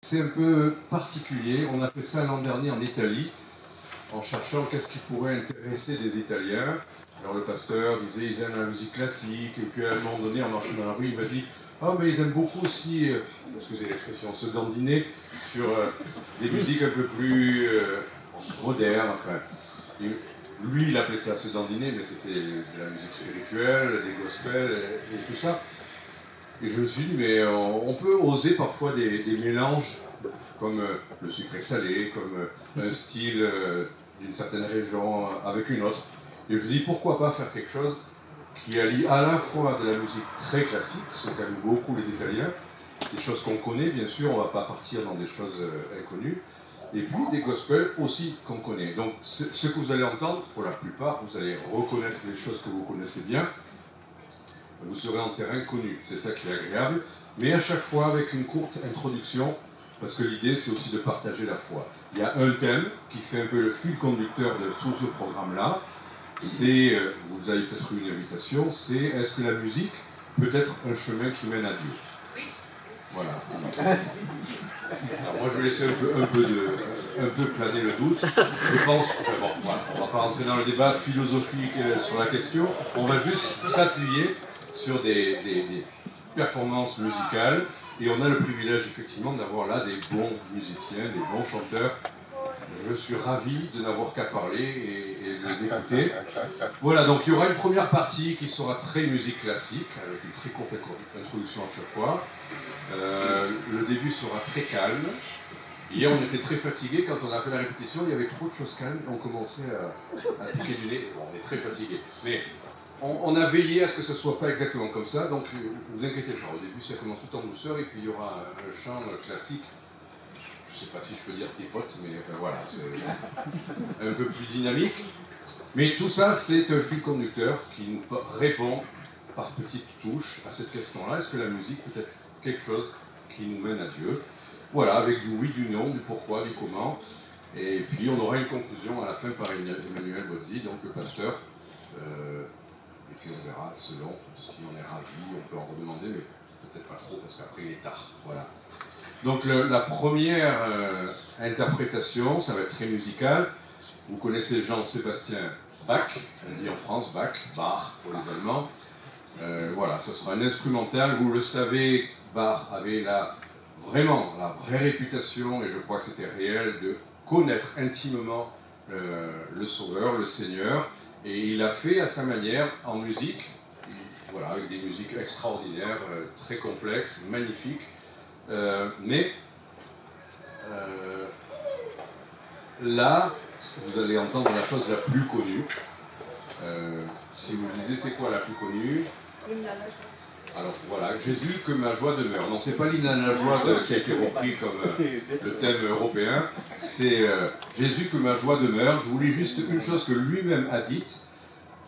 C'est un peu particulier. On a fait ça l'an dernier en Italie, en cherchant qu'est-ce qui pourrait intéresser les Italiens. Alors le pasteur disait ils aiment la musique classique, et puis à un moment donné, en marchant dans la rue, il m'a dit ah mais ils aiment beaucoup aussi, excusez l'expression, se dandiner sur des musiques un peu plus modernes. Enfin, lui, il appelait ça se dandiner, mais c'était de la musique spirituelle, des gospels et tout ça. Et je me suis dit, mais on peut oser parfois des mélanges, comme le sucré salé, comme un style d'une certaine région avec une autre. Et je me suis dit, pourquoi pas faire quelque chose qui allie à la fois de la musique très classique, ce qu'aiment beaucoup les Italiens, des choses qu'on connaît, bien sûr, on ne va pas partir dans des choses inconnues, et puis des gospels aussi qu'on connaît. Donc ce que vous allez entendre, pour la plupart, vous allez reconnaître les choses que vous connaissez bien, vous serez en terrain connu, c'est ça qui est agréable, mais à chaque fois avec une courte introduction, parce que l'idée c'est aussi de partager la foi. Il y a un thème qui fait un peu le fil conducteur de tout ce programme-là, c'est, vous avez peut-être eu une invitation, c'est est-ce que la musique peut être un chemin qui mène à Dieu? Voilà. Alors moi je vais laisser un peu planer le doute. Je pense, enfin bon, voilà, on ne va pas rentrer dans le débat philosophique sur la question, on va juste s'appuyer sur des performances musicales, et on a le privilège effectivement d'avoir là des bons musiciens, des bons chanteurs. Je suis ravi de n'avoir qu'à parler et de les écouter. Voilà, donc il y aura une première partie qui sera très musique classique, avec une très courte introduction à chaque fois. Le début sera très calme. Hier, on était très fatigués. Quand on a fait la répétition, il y avait trop de choses calmes et on commençait à piquer du nez. Bon, on est très fatigués. Mais on a veillé à ce que ce ne soit pas exactement comme ça. Donc, ne vous inquiétez pas. Au début, ça commence tout en douceur et puis il y aura un chant classique. Je ne sais pas si je peux dire tes potes, mais enfin, voilà, c'est un peu plus dynamique. Mais tout ça, c'est un fil conducteur qui nous répond par petites touches à cette question-là. Est-ce que la musique peut être quelque chose qui nous mène à Dieu? Voilà, avec du oui, du non, du pourquoi, du comment. Et puis on aura une conclusion à la fin par Emmanuel Bozzi, donc le pasteur. Et puis on verra, selon, si on est ravi, on peut en redemander, mais peut-être pas trop, parce qu'après il est tard. Voilà. Donc la première interprétation, ça va être très musical. Vous connaissez Jean-Sébastien Bach, on dit en France Bach, Bach pour les Allemands. Voilà, ce sera un instrumental. Vous le savez, Bach avait vraiment la vraie réputation, et je crois que c'était réel, de connaître intimement le Sauveur, le Seigneur. Et il a fait à sa manière, en musique, voilà, avec des musiques extraordinaires, très complexes, magnifiques. Mais là, vous allez entendre la chose la plus connue. Si vous me disiez c'est quoi la plus connue? Alors voilà, Jésus que ma joie demeure. Non, c'est pas l'hymne à la joie qui a été repris comme le thème européen, c'est Jésus que ma joie demeure. Je vous lis juste une chose que lui-même a dite.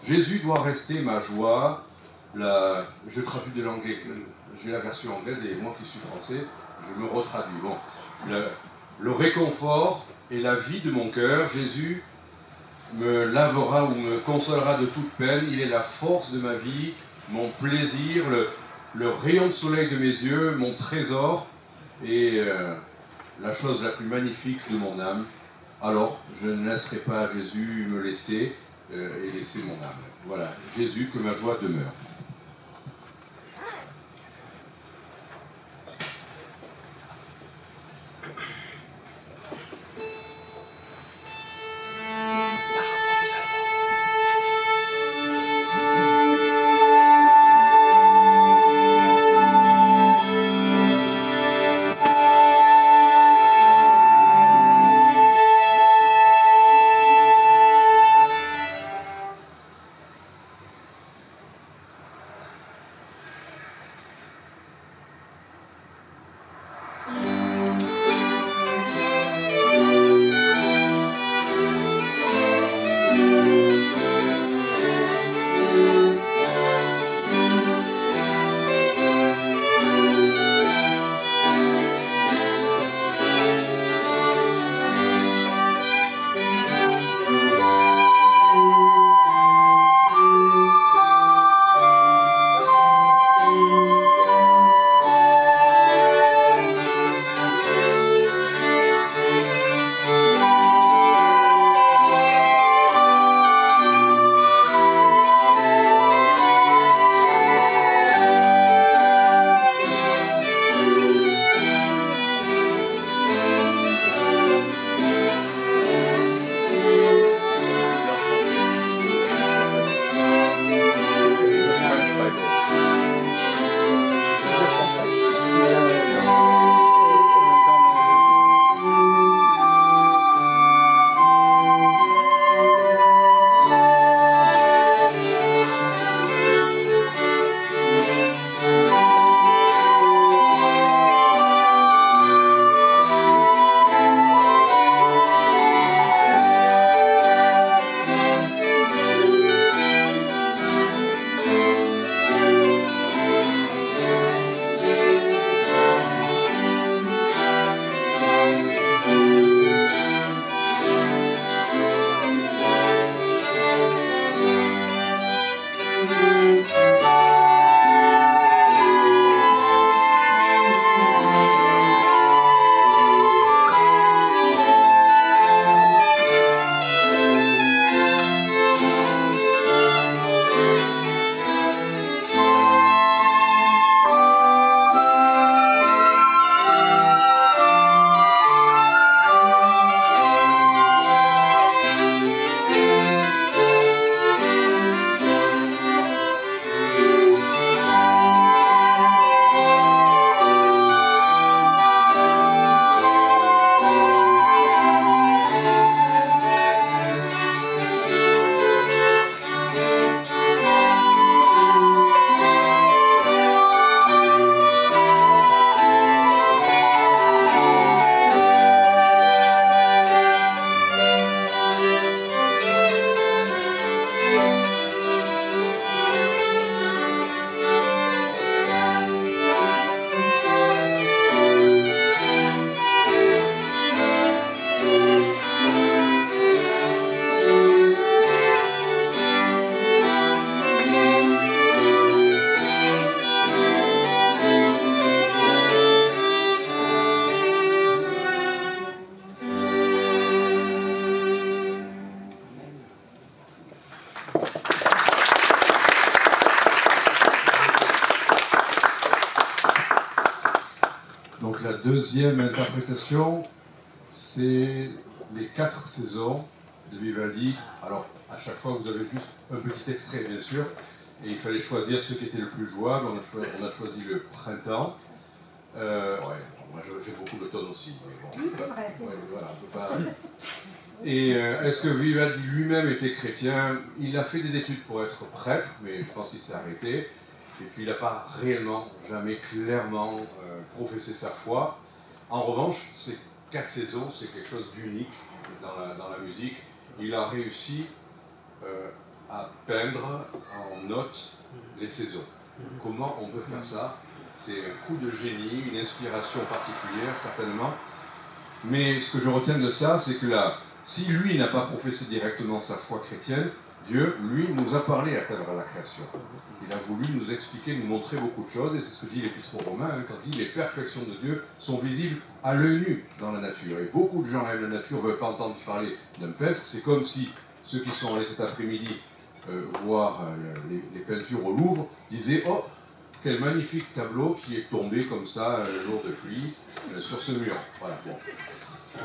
Jésus doit rester ma joie. Je traduis de l'anglais, j'ai la version anglaise et moi qui suis français, je me retraduis. Bon, le réconfort et la vie de mon cœur, Jésus me lavera ou me consolera de toute peine, il est la force de ma vie, mon plaisir, le rayon de soleil de mes yeux, mon trésor et la chose la plus magnifique de mon âme. Alors, je ne laisserai pas Jésus me laisser et laisser mon âme. Voilà, Jésus, que ma joie demeure. deuxième interprétation, c'est les 4 saisons de Vivaldi. Alors, à chaque fois, vous avez juste un petit extrait, bien sûr, et il fallait choisir ce qui était le plus jouable. On a choisi le printemps. Ouais, moi j'aime beaucoup l'automne aussi. Mais bon, oui, c'est vrai. Ouais, voilà, on peut pas... Et est-ce que Vivaldi lui-même était chrétien? Il a fait des études pour être prêtre, mais je pense qu'il s'est arrêté. Et puis il n'a pas réellement, jamais clairement professé sa foi. En revanche, ces 4 saisons, c'est quelque chose d'unique dans la musique. Il a réussi à peindre en notes les saisons. Comment on peut faire ça? C'est un coup de génie, une inspiration particulière, certainement. Mais ce que je retiens de ça, c'est que là, si lui n'a pas professé directement sa foi chrétienne, Dieu, lui, nous a parlé à travers la création. Il a voulu nous expliquer, nous montrer beaucoup de choses, et c'est ce que dit l'Épître aux Romains, quand il dit les perfections de Dieu sont visibles à l'œil nu dans la nature. Et beaucoup de gens aiment la nature, ne veulent pas entendre parler d'un peintre. C'est comme si ceux qui sont allés cet après-midi voir les peintures au Louvre disaient « Oh, quel magnifique tableau qui est tombé comme ça, le jour de pluie, sur ce mur. » Voilà, bon.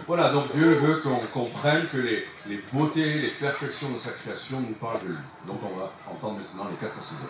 Voilà, donc Dieu veut qu'on comprenne que les beautés, les perfections de sa création nous parlent de lui. Donc on va entendre maintenant les 4 saisons.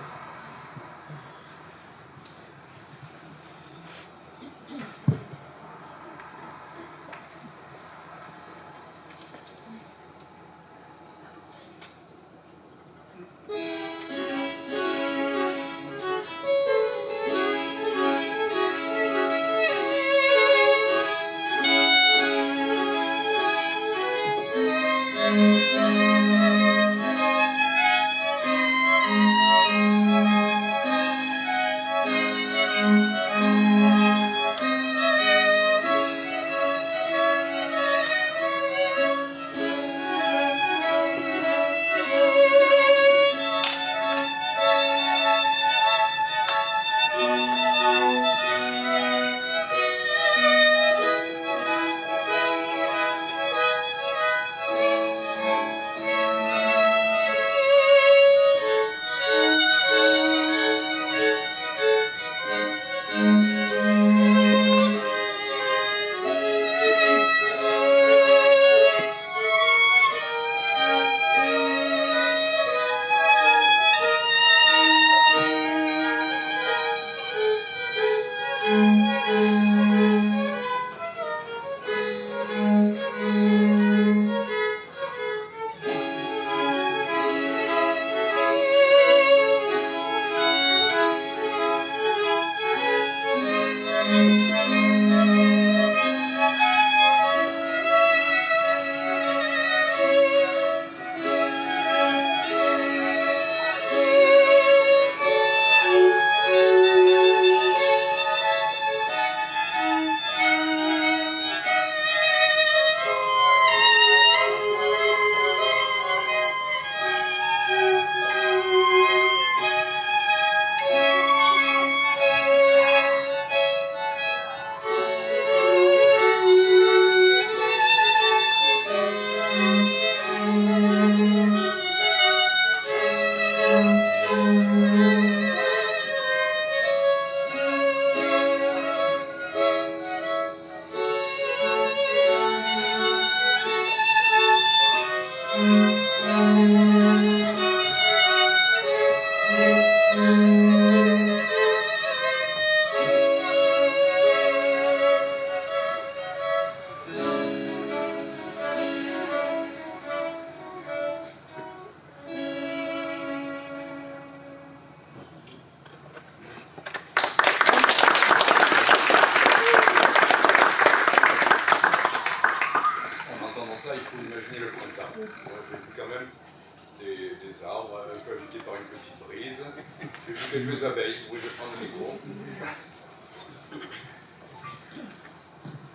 Quelques abeilles, oui, je prends le micro.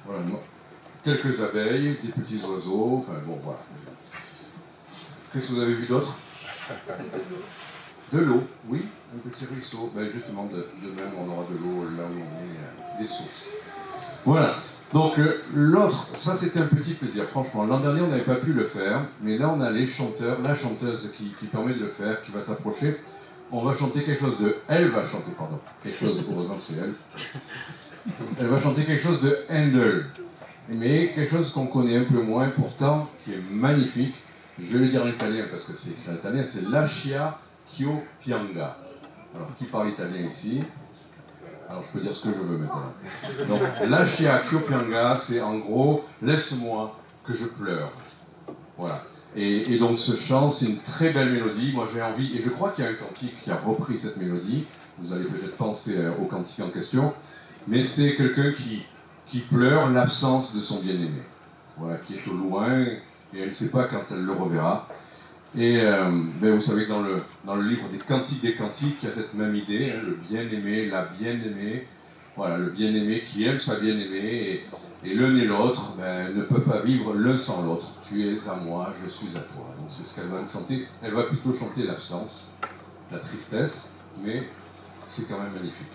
Voilà, non. Quelques abeilles, des petits oiseaux, enfin bon, voilà. Qu'est-ce que vous avez vu d'autre? De l'eau, oui, un petit ruisseau. Ben justement, de même, on aura de l'eau là où on est, des sources. Voilà. Donc l'autre, ça c'était un petit plaisir, franchement. L'an dernier, on n'avait pas pu le faire, mais là, on a les chanteurs, la chanteuse qui permet de le faire, qui va s'approcher. On va chanter quelque chose de... Elle va chanter, pardon. Quelque chose, heureusement que c'est elle. Elle va chanter quelque chose de Handel, mais quelque chose qu'on connaît un peu moins, pourtant, qui est magnifique. Je vais le dire en italien parce que c'est écrit en italien, c'est Lascia ch'io pianga. Alors, qui parle italien ici? Alors, je peux dire ce que je veux maintenant. Donc, Lascia ch'io pianga, c'est en gros, laisse-moi que je pleure. Voilà. Et donc, ce chant, c'est une très belle mélodie. Moi, j'ai envie, et je crois qu'il y a un cantique qui a repris cette mélodie. Vous allez peut-être penser au cantique en question. Mais c'est quelqu'un qui pleure l'absence de son bien-aimé. Voilà, qui est au loin, et elle ne sait pas quand elle le reverra. Et vous savez que dans le livre des Cantiques, il y a cette même idée, hein, le bien-aimé, la bien-aimée, voilà, le bien-aimé qui aime sa bien-aimée, et l'un et l'autre ne peuvent pas vivre l'un sans l'autre. Tu es à moi, je suis à toi. Donc c'est ce qu'elle va nous chanter. Elle va plutôt chanter l'absence, la tristesse, mais c'est quand même magnifique.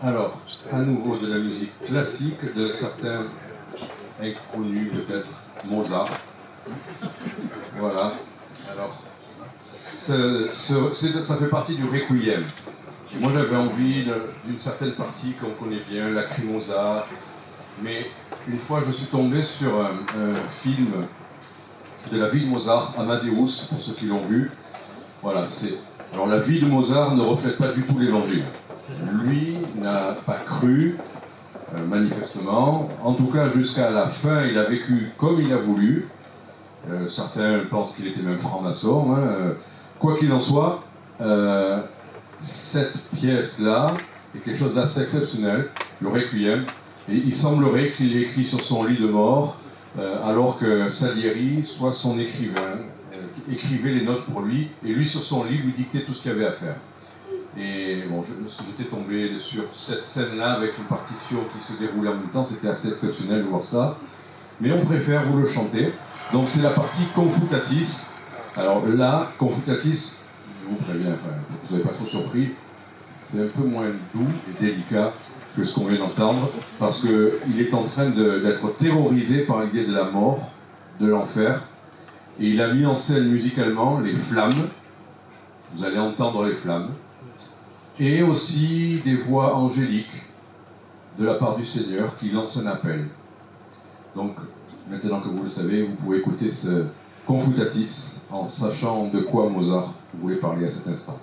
Alors, à nouveau de la musique classique, de certains inconnus peut-être, Mozart. Voilà. Alors, ça fait partie du Requiem. Et moi j'avais envie d'une certaine partie qu'on connaît bien, Lacrimosa. Mais une fois je suis tombé sur un film de la vie de Mozart, Amadeus, pour ceux qui l'ont vu. Voilà, alors la vie de Mozart ne reflète pas du tout l'évangile. Lui n'a pas cru, manifestement. En tout cas, jusqu'à la fin, il a vécu comme il a voulu. Certains pensent qu'il était même franc-maçon. Quoi qu'il en soit, cette pièce-là est quelque chose d'assez exceptionnel, le Requiem. Et il semblerait qu'il l'ait écrit sur son lit de mort, alors que Salieri, soit son écrivain, écrivait les notes pour lui, et lui, sur son lit, lui dictait tout ce qu'il y avait à faire. Et bon, j'étais tombé sur cette scène-là avec une partition qui se déroulait en même temps, c'était assez exceptionnel de voir ça. Mais on préfère vous le chanter. Donc c'est la partie Confutatis. Alors là, Confutatis, je vous préviens, enfin, vous ne soyez pas trop surpris, c'est un peu moins doux et délicat que ce qu'on vient d'entendre, parce qu'il est en train d'être terrorisé par l'idée de la mort, de l'enfer, et il a mis en scène musicalement les flammes, vous allez entendre les flammes, et aussi des voix angéliques de la part du Seigneur qui lance un appel. Donc, maintenant que vous le savez, vous pouvez écouter ce Confutatis en sachant de quoi Mozart voulait parler à cet instant.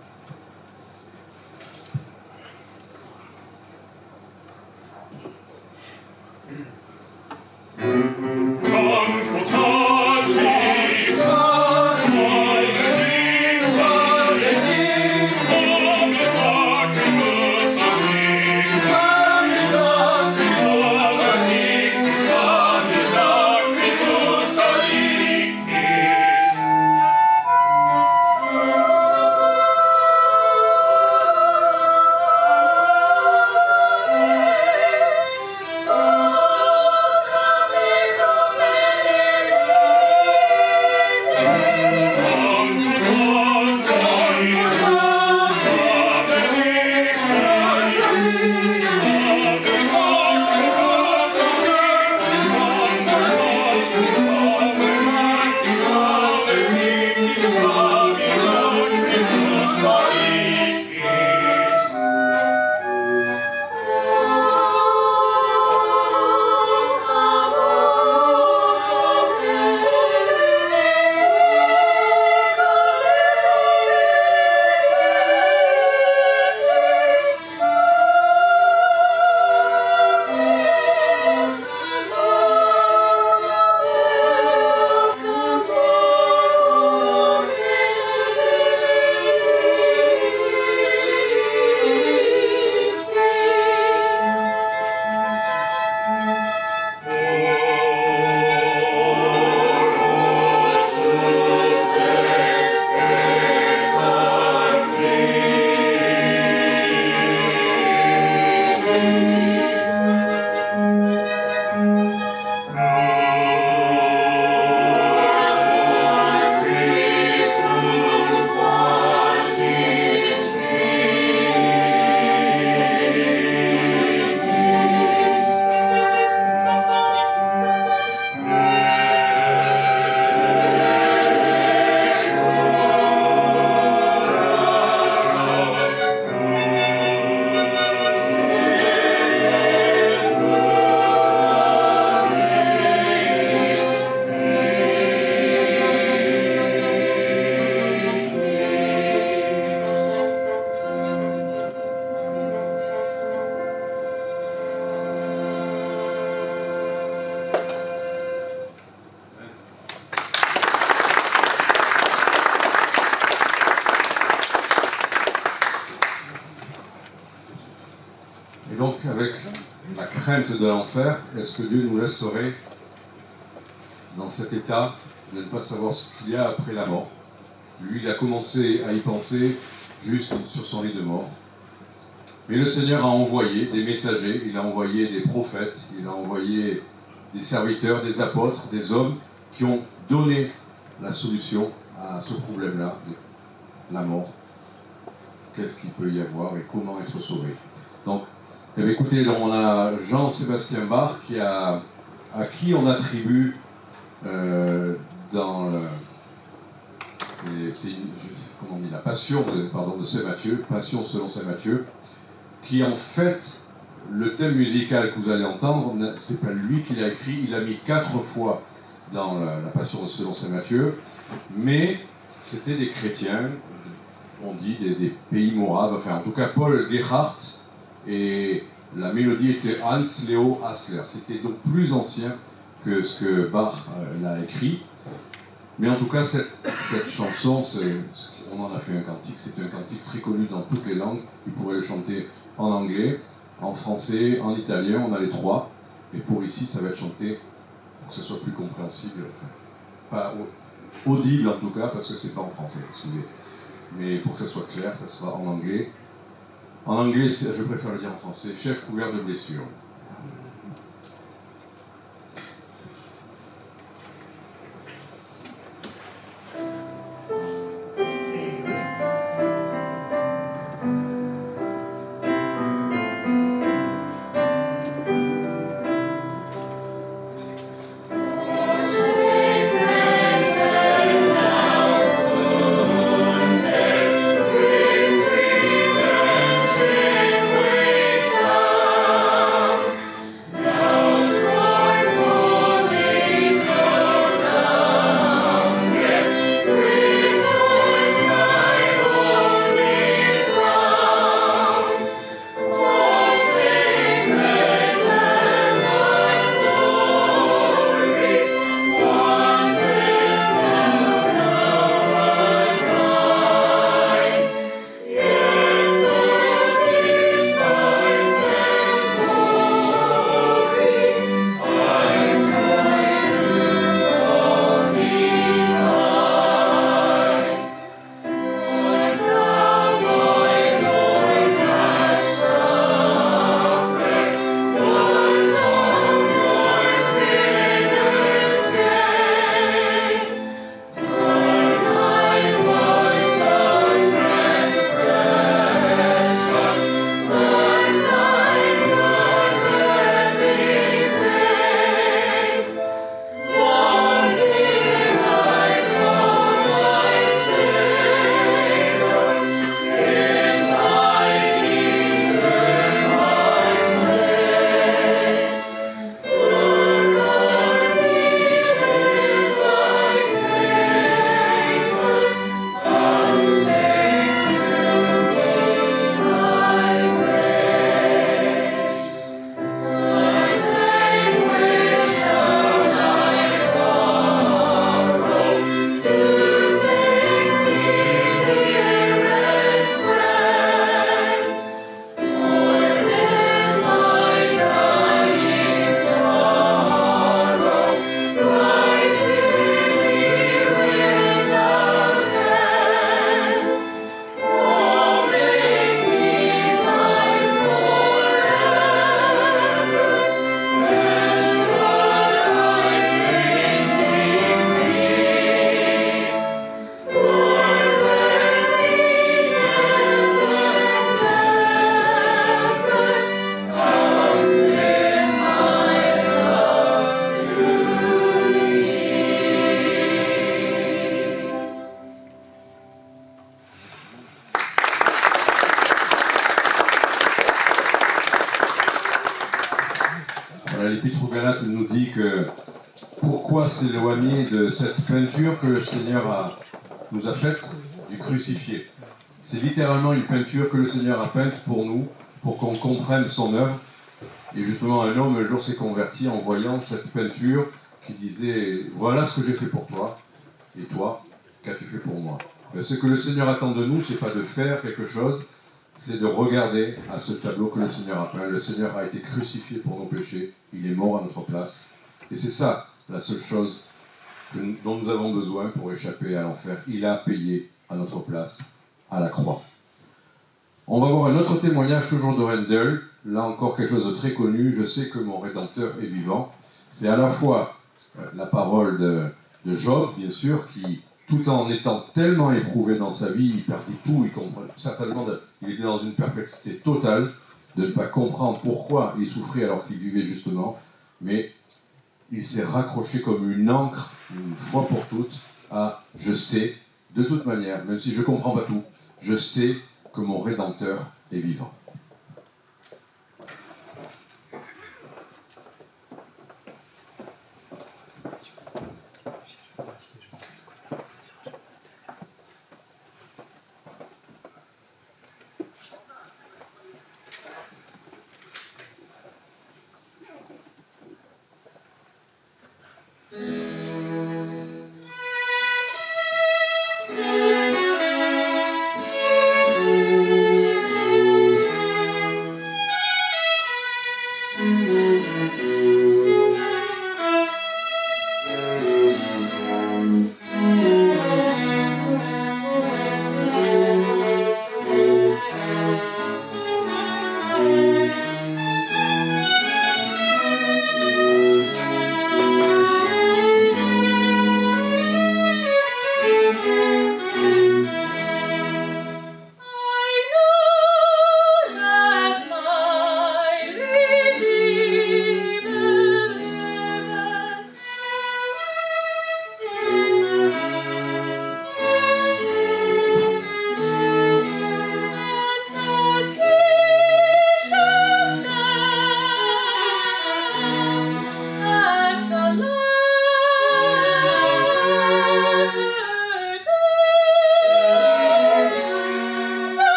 Et donc, avec la crainte de l'enfer, est-ce que Dieu nous laisserait dans cet état de ne pas savoir ce qu'il y a après la mort? Lui, il a commencé à y penser juste sur son lit de mort. Mais le Seigneur a envoyé des messagers, il a envoyé des prophètes, il a envoyé des serviteurs, des apôtres, des hommes qui ont donné la solution à ce problème-là, la mort. Qu'est-ce qu'il peut y avoir et comment être sauvé? Donc, Eh bien, écoutez, donc, on a Jean-Sébastien Bach à qui on attribue dans comment on dit, la Passion de Saint Matthieu, Passion selon Saint Matthieu, qui en fait, le thème musical que vous allez entendre, c'est pas lui qui l'a écrit, il l'a mis 4 fois dans la Passion selon Saint Matthieu, mais c'était des chrétiens, on dit des pays moraves, enfin en tout cas Paul Gerhardt, et la mélodie était Hans Leo Hassler. C'était donc plus ancien que ce que Bach l'a écrit. Mais en tout cas, cette chanson, on en a fait un cantique. C'est un cantique très connu dans toutes les langues. Vous pourrez le chanter en anglais, en français, en italien. On a les 3. Et pour ici, ça va être chanté pour que ce soit plus compréhensible. Enfin, pas audible en tout cas, parce que c'est pas en français, excusez. Mais pour que ça soit clair, ça sera en anglais. En anglais, je préfère le dire en français, chef couvert de blessures. L'Épître aux Galates nous dit que pourquoi s'éloigner de cette peinture que le Seigneur nous a faite du crucifié. C'est littéralement une peinture que le Seigneur a peinte pour nous, pour qu'on comprenne son œuvre. Et justement, un homme un jour s'est converti en voyant cette peinture qui disait « Voilà ce que j'ai fait pour toi, et toi, qu'as-tu fait pour moi ?» Ce que le Seigneur attend de nous, c'est pas de faire quelque chose, c'est de regarder à ce tableau que le Seigneur a peint. Le Seigneur a été crucifié pour nos péchés, il est mort à notre place. Et c'est ça, la seule chose dont nous avons besoin pour échapper à l'enfer. Il a payé à notre place, à la croix. On va voir un autre témoignage, toujours de Rendel. Là encore, quelque chose de très connu. Je sais que mon Rédempteur est vivant. C'est à la fois la parole de Job, bien sûr, qui, tout en étant tellement éprouvé dans sa vie, il perdit tout, il était dans une perplexité totale. de ne pas comprendre pourquoi il souffrait alors qu'il vivait justement, mais il s'est raccroché comme une ancre, une fois pour toutes, à « je sais, de toute manière, même si je ne comprends pas tout, je sais que mon Rédempteur est vivant ».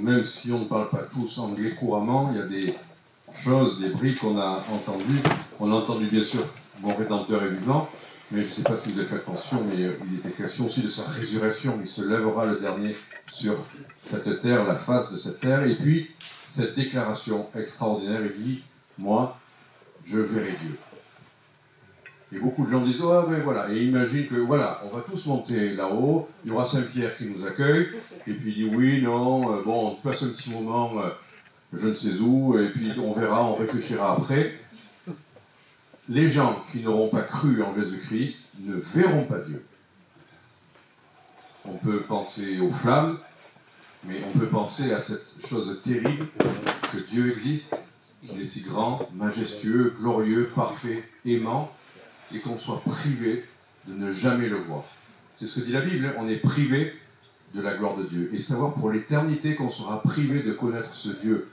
même si on ne parle pas tous anglais couramment, il y a des choses, des briques qu'on a entendues. On a entendu bien sûr mon Rédempteur est vivant, mais je ne sais pas si vous avez fait attention, mais il était question aussi de sa résurrection. Il se lèvera le dernier sur cette terre, la face de cette terre. Et puis, cette déclaration extraordinaire, il dit, moi, je verrai Dieu. Et beaucoup de gens disent, oh ben voilà, et imagine que voilà, on va tous monter là-haut, il y aura Saint-Pierre qui nous accueille, et puis il dit oui, non, bon, on passe un petit moment, je ne sais où, et puis on verra, on réfléchira après. Les gens qui n'auront pas cru en Jésus-Christ ne verront pas Dieu. On peut penser aux flammes, mais on peut penser à cette chose terrible que Dieu existe, qu'il est si grand, majestueux, glorieux, parfait, aimant, et qu'on soit privé de ne jamais le voir. C'est ce que dit la Bible, on est privé de la gloire de Dieu. Et savoir pour l'éternité qu'on sera privé de connaître ce Dieu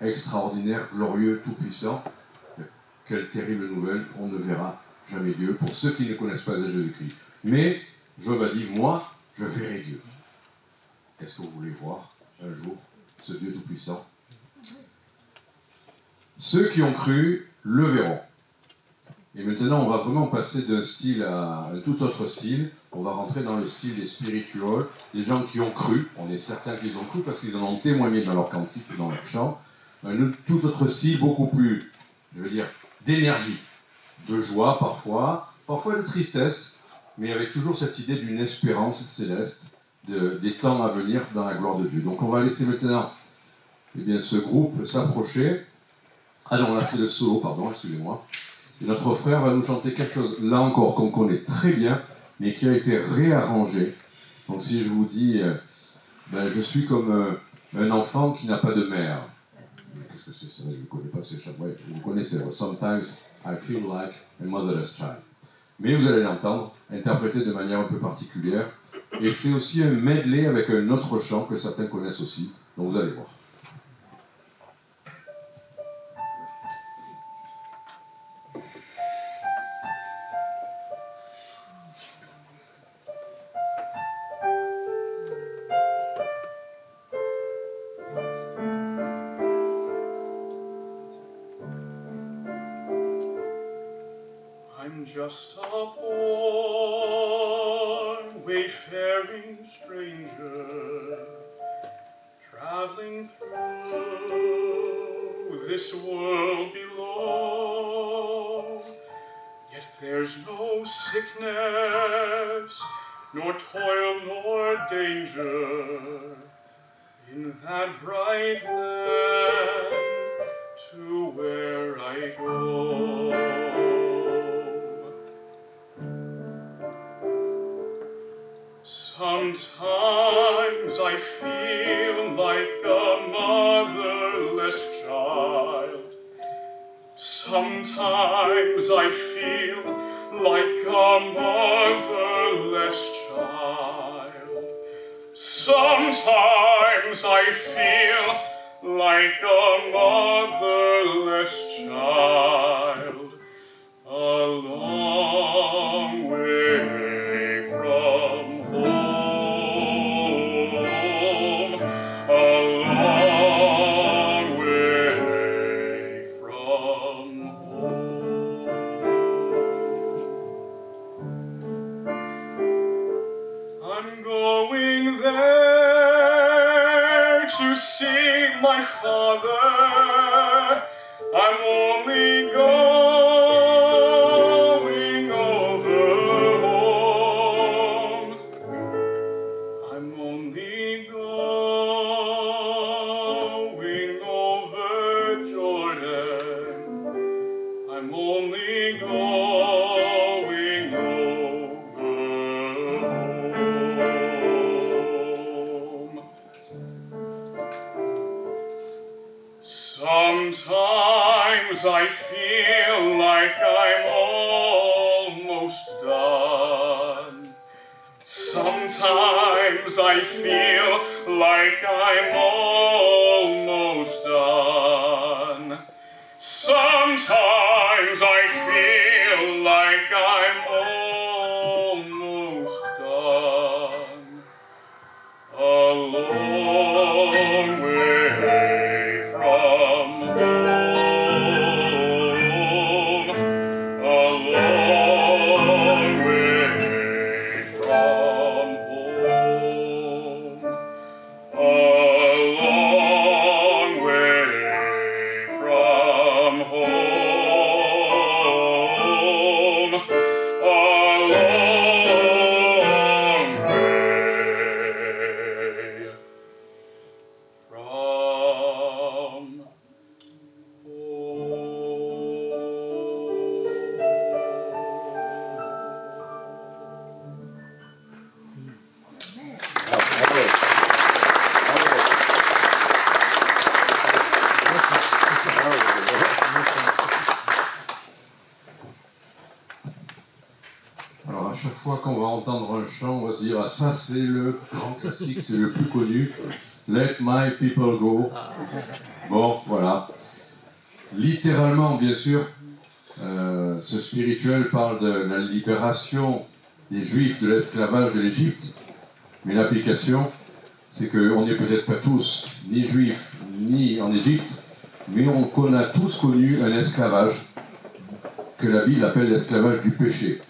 extraordinaire, glorieux, tout-puissant, quelle terrible nouvelle, on ne verra jamais Dieu pour ceux qui ne connaissent pas Jésus-Christ. Mais Job a dit, moi, je verrai Dieu. Est-ce que vous voulez voir un jour ce Dieu tout-puissant? Ceux qui ont cru le verront. Et maintenant, on va vraiment passer d'un style à un tout autre style. On va rentrer dans le style des spirituals, des gens qui ont cru. On est certain qu'ils ont cru parce qu'ils en ont témoigné dans leur cantique, dans leur chant. Un tout autre style, beaucoup plus, je veux dire, d'énergie, de joie parfois de tristesse, mais avec toujours cette idée d'une espérance céleste, des temps à venir dans la gloire de Dieu. Donc on va laisser maintenant ce groupe s'approcher. Ah non, là c'est le solo, pardon, excusez-moi. Et notre frère va nous chanter quelque chose, là encore, qu'on connaît très bien, mais qui a été réarrangé. Donc si je vous dis, je suis comme un enfant qui n'a pas de mère. Qu'est-ce que c'est ça? Je ne connais pas ces chansons. Ouais, vous connaissez. Sometimes I feel like a motherless child. Mais vous allez l'entendre, interprété de manière un peu particulière. Et c'est aussi un medley avec un autre chant que certains connaissent aussi. Donc vous allez voir. I'm just a poor, wayfaring stranger, traveling through this world below. Yet there's no sickness, nor toil, nor danger in that bright land to where I go. Sometimes I feel like a motherless child. Sometimes I feel like a motherless child. Sometimes I feel like a motherless child. A long way from home, a long way from home. I'm going there to see my father. I'm only going over home. I'm only going over Jordan. I'm only going over home. Sometimes I feel like I'm almost done. Sometimes I feel like I'm almost done. Sometimes I feel like I'm almost done. Alone. on va entendre un chant, on va se dire, ah, ça c'est le grand classique, c'est le plus connu. Let my people go. Bon, voilà. Littéralement, bien sûr, ce spirituel parle de la libération des Juifs de l'esclavage de l'Égypte. Mais l'application, c'est qu'on n'est peut-être pas tous ni Juifs, ni en Égypte, mais on a tous connu un esclavage que la Bible appelle l'esclavage du péché.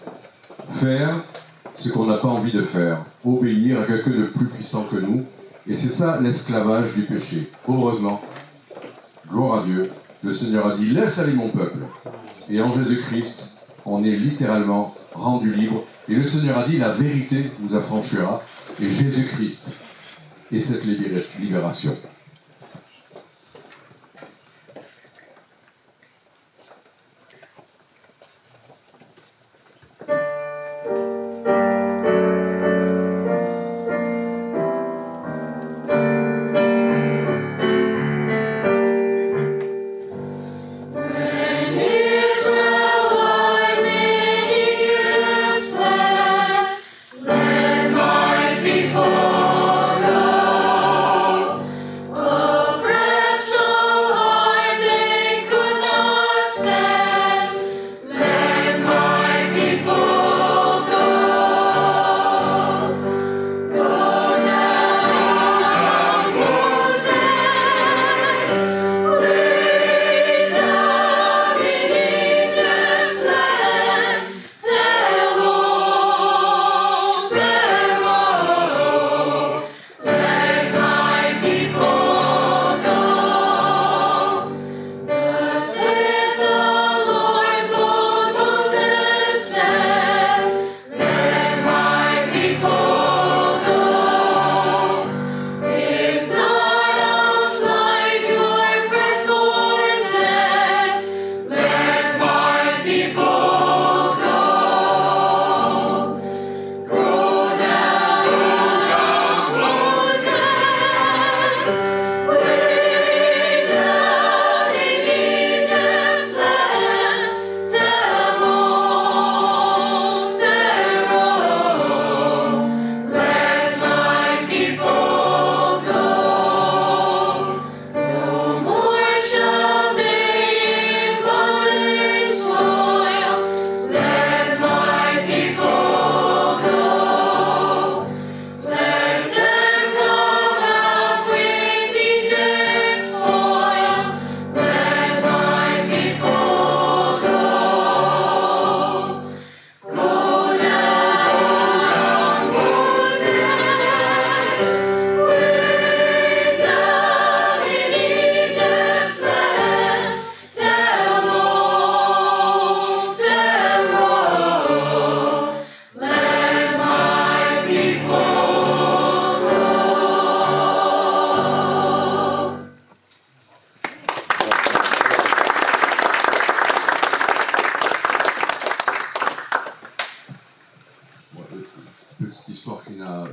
Faire ce qu'on n'a pas envie de faire, obéir à quelqu'un de plus puissant que nous, et c'est ça l'esclavage du péché. Heureusement, gloire à Dieu, le Seigneur a dit « Laisse aller mon peuple ». Et en Jésus-Christ, on est littéralement rendu libre. Et le Seigneur a dit « La vérité vous affranchira ». Et Jésus-Christ est cette libération.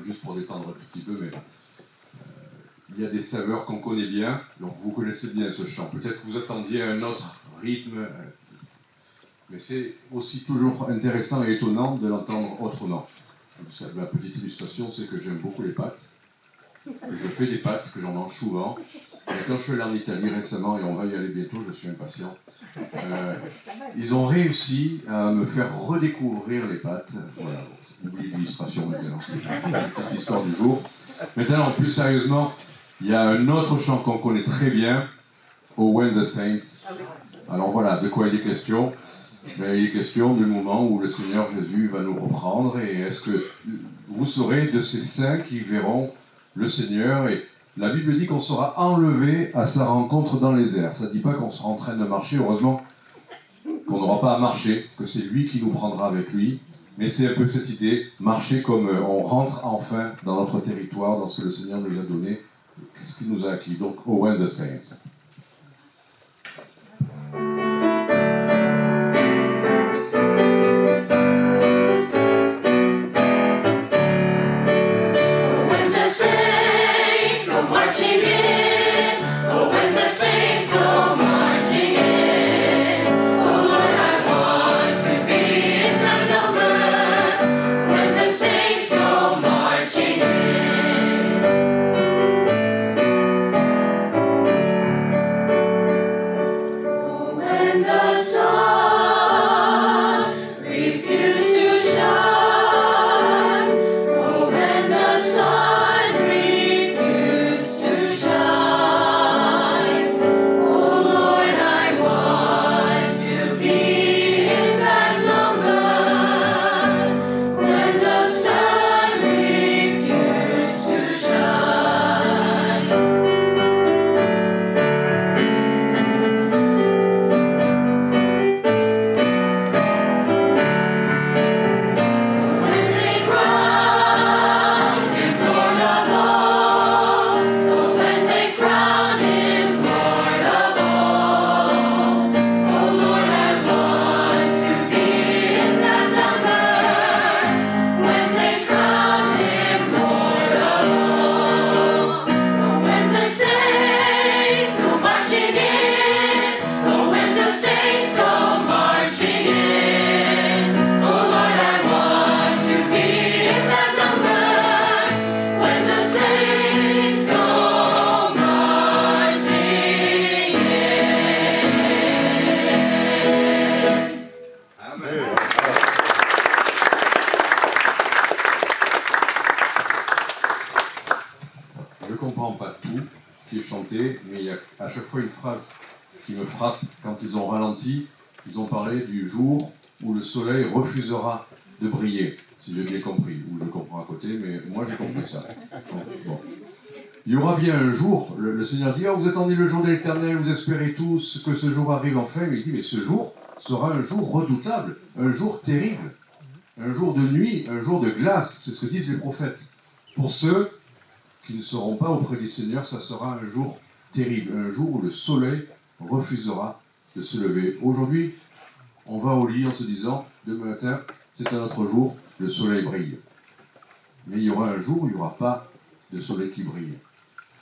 Juste pour détendre un tout petit peu, mais il y a des saveurs qu'on connaît bien, donc vous connaissez bien ce chant. Peut-être que vous attendiez un autre rythme, mais c'est aussi toujours intéressant et étonnant de l'entendre autrement. La petite illustration, c'est que j'aime beaucoup les pâtes, que je fais des pâtes, que j'en mange souvent. Et quand je suis allé en Italie récemment, et on va y aller bientôt, je suis impatient, ils ont réussi à me faire redécouvrir les pâtes. Voilà, oublie l'illustration maintenant, c'est la petite histoire du jour. Maintenant, plus sérieusement, il y a un autre chant qu'on connaît très bien, Oh When the Saints. Alors voilà, de quoi il est question? Ben, il est question du moment où le Seigneur Jésus va nous reprendre, et est-ce que vous serez de ces saints qui verront le Seigneur? Et la Bible dit qu'on sera enlevé à sa rencontre dans les airs. Ça ne dit pas qu'on sera en train de marcher, heureusement qu'on n'aura pas à marcher, que c'est lui qui nous prendra avec lui. Mais c'est un peu cette idée, marcher comme on rentre enfin dans notre territoire, dans ce que le Seigneur nous a donné, ce qu'il nous a acquis. Donc, Oh When the Saints. When the comprends pas tout ce qui est chanté, mais il y a à chaque fois une phrase qui me frappe. Quand ils ont ralenti, ils ont parlé du jour où le soleil refusera de briller, si j'ai bien compris, ou je comprends à côté, mais moi j'ai compris ça. Donc, bon. Il y aura bien un jour, le Seigneur dit, oh, vous attendez le jour de l'Éternel, vous espérez tous que ce jour arrive enfin, mais il dit, mais ce jour sera un jour redoutable, un jour terrible, un jour de nuit, un jour de glace, c'est ce que disent les prophètes. Pour ceux qui ne seront pas auprès du Seigneur, ça sera un jour terrible, un jour où le soleil refusera de se lever. Aujourd'hui, on va au lit en se disant, demain matin, c'est un autre jour, le soleil brille. Mais il y aura un jour où il n'y aura pas de soleil qui brille.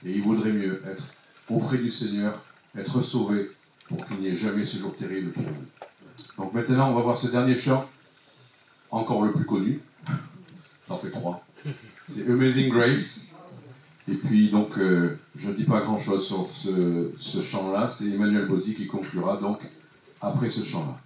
Et il vaudrait mieux être auprès du Seigneur, être sauvé, pour qu'il n'y ait jamais ce jour terrible pour vous. Donc maintenant, on va voir ce dernier chant, encore le plus connu. J'en fais 3. C'est Amazing Grace. Et puis donc, je ne dis pas grand-chose sur ce chant-là. C'est Emmanuel Bozzi qui conclura donc après ce chant-là.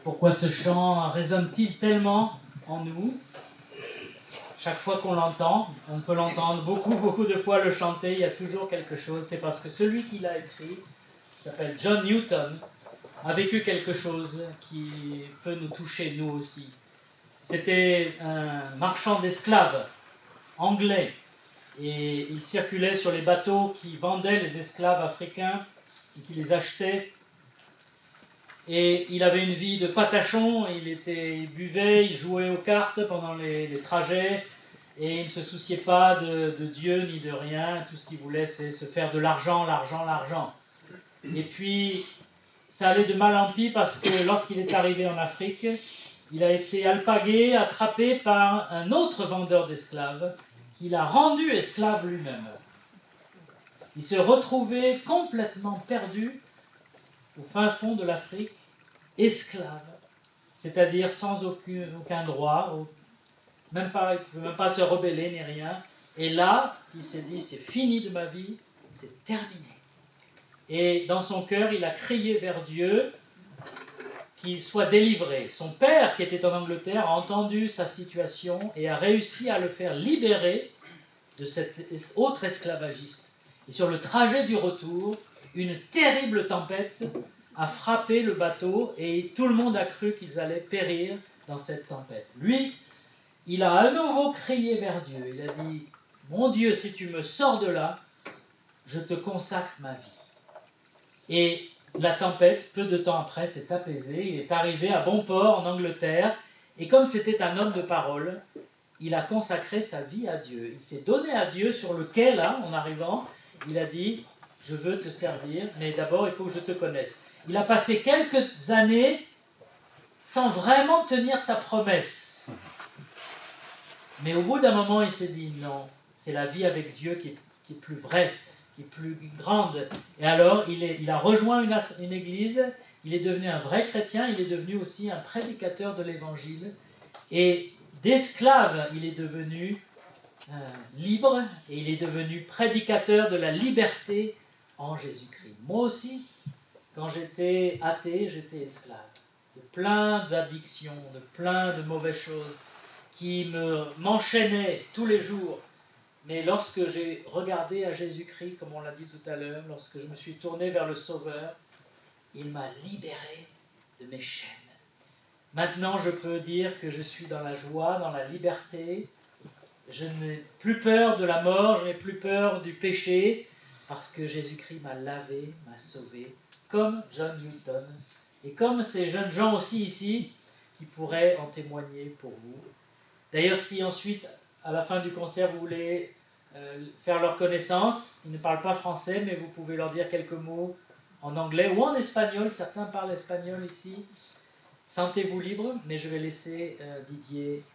Pourquoi ce chant résonne-t-il tellement en nous? Chaque fois qu'on l'entend, on peut l'entendre beaucoup de fois le chanter, il y a toujours quelque chose. C'est parce que celui qui l'a écrit, qui s'appelle John Newton, a vécu quelque chose qui peut nous toucher nous aussi. C'était un marchand d'esclaves anglais et il circulait sur les bateaux qui vendaient les esclaves africains et qui les achetaient. Et il avait une vie de patachon, il buvait, il jouait aux cartes pendant les trajets, et il ne se souciait pas de Dieu ni de rien, tout ce qu'il voulait c'est se faire de l'argent. Et puis, ça allait de mal en pis parce que lorsqu'il est arrivé en Afrique, il a été alpagué, attrapé par un autre vendeur d'esclaves qui l'a rendu esclave lui-même. Il se retrouvait complètement perdu au fin fond de l'Afrique, esclave, c'est-à-dire sans aucun droit, même pas, il ne pouvait même pas se rebeller ni rien. Et là, il s'est dit, c'est fini de ma vie, c'est terminé. Et dans son cœur, il a crié vers Dieu qu'il soit délivré. Son père, qui était en Angleterre, a entendu sa situation et a réussi à le faire libérer de cet autre esclavagiste. Et sur le trajet du retour, une terrible tempête a frappé le bateau et tout le monde a cru qu'ils allaient périr dans cette tempête. Lui, il a à nouveau crié vers Dieu. Il a dit, mon Dieu, si tu me sors de là, je te consacre ma vie. Et la tempête, peu de temps après, s'est apaisée. Il est arrivé à bon port en Angleterre. Et comme c'était un homme de parole, il a consacré sa vie à Dieu. Il s'est donné à Dieu sur le quai, là, en arrivant. Il a dit, je veux te servir, mais d'abord, il faut que je te connaisse. Il a passé quelques années sans vraiment tenir sa promesse. Mais au bout d'un moment, il s'est dit, non, c'est la vie avec Dieu qui est plus vraie, qui est plus grande. Et alors, il a rejoint une église, il est devenu un vrai chrétien, il est devenu aussi un prédicateur de l'évangile. Et d'esclave, il est devenu libre, et il est devenu prédicateur de la liberté en Jésus-Christ. Moi aussi, quand j'étais athée, j'étais esclave de plein d'addictions, de plein de mauvaises choses qui m'enchaînaient tous les jours. Mais lorsque j'ai regardé à Jésus-Christ, comme on l'a dit tout à l'heure, lorsque je me suis tourné vers le Sauveur, il m'a libéré de mes chaînes. Maintenant, je peux dire que je suis dans la joie, dans la liberté. Je n'ai plus peur de la mort, je n'ai plus peur du péché, parce que Jésus-Christ m'a lavé, m'a sauvé, comme John Newton, et comme ces jeunes gens aussi ici, qui pourraient en témoigner pour vous. D'ailleurs, si ensuite, à la fin du concert, vous voulez faire leur connaissance, ils ne parlent pas français, mais vous pouvez leur dire quelques mots en anglais ou en espagnol, certains parlent espagnol ici. Sentez-vous libre, mais je vais laisser Didier